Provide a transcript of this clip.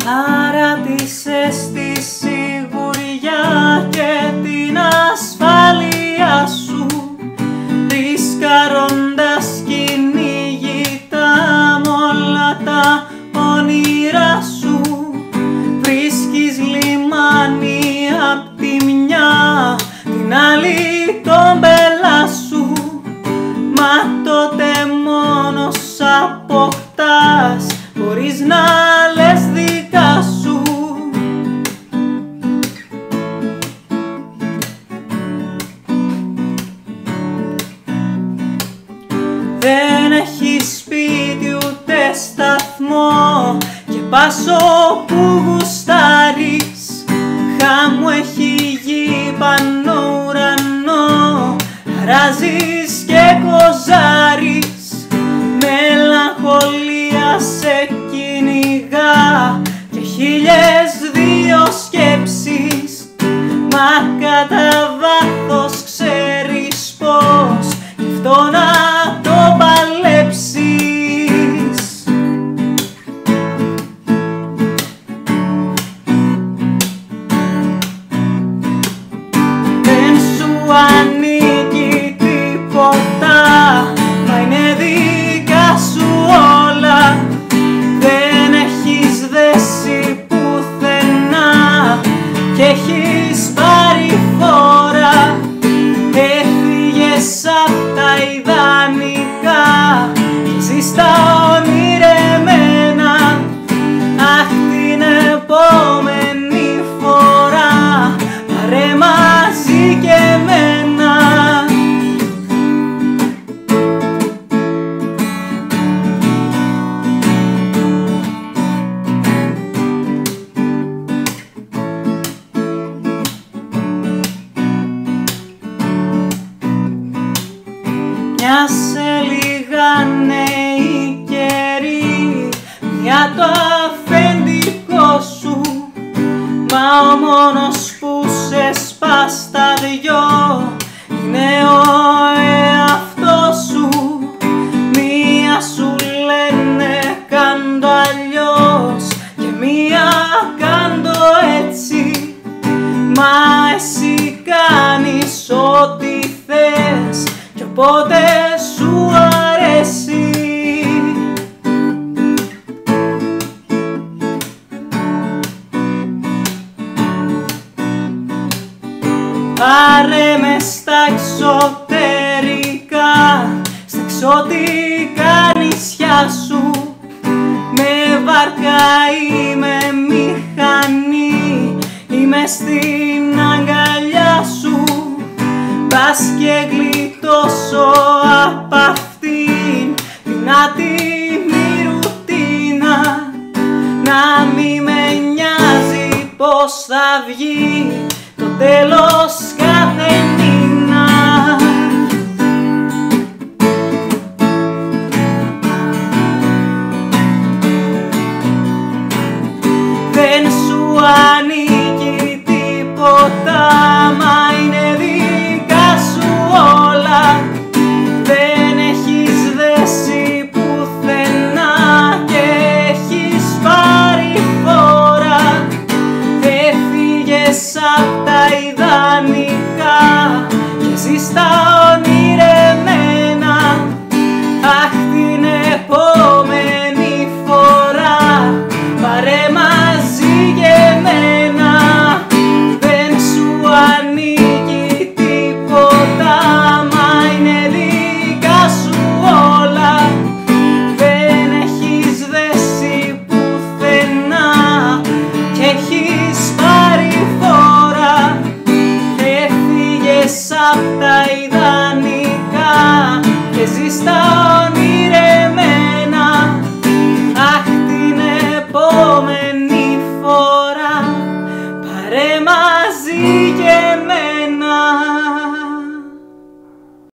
Παράτησες τη σιγουριά και την ασφάλεια σου, ρισκαρώντας κυνηγητά μ' όλα τα όνειρά σου. Βρίσκεις λιμάνι απ' τη μια, την άλλη τον πελά σου, μα τότε μόνος αποκτάς, χωρίς να λες δικά σου. Δεν έχεις σπίτι ούτε σταθμό και πας όπου γουστάρεις. Χάμου έχει γη πάνω ουρανό, αράζεις και κοζάρεις. Μελαγχολία σε κυνηγά και 1002 σκέψεις, μα κατά βάθος ξέρεις πως γι' αυτό να το παλέψεις. Δεν σου ανήκει τίποτα, μα είναι δικά σου όλα. Δεν έχεις δέσει πουθενά και έχεις πάρει φόρα. Έφυγες απ' τα ιδανικά και ζεις τα ονειρεμένα. Αχ, την επόμενη φορά πάρε μαζί και εμένα. Μια σε λίγα νέοι καιροί, μια το αφεντικό σου, μα ο μόνος που σε σπάς τα δυο είναι ο εαυτός σου. Μία σου λένε κάντο αλλιώς και μία κάντο έτσι, μα εσύ κάνεις ό,τι θες κι όποτε σου αρέσει. Πάρε με στα εξωτερικά, στα εξωτικά νησιά σου, με βάρκα ή με μηχανή, είμαι στην αγκαλιά σου. Πας και γλιτώσω απ' αυτήν την άτιμη ρουτίνα, να μη με νοιάζει πως θα βγει το τέλος κάθε μήνα. Δεν σου ανήκει τίποτα, μα είναι δικά σου όλα. Δεν έχεις δέσει πουθενά και έχεις πάρει φόρα. Έφυγες απ' τα ιδανικά και ζεις τα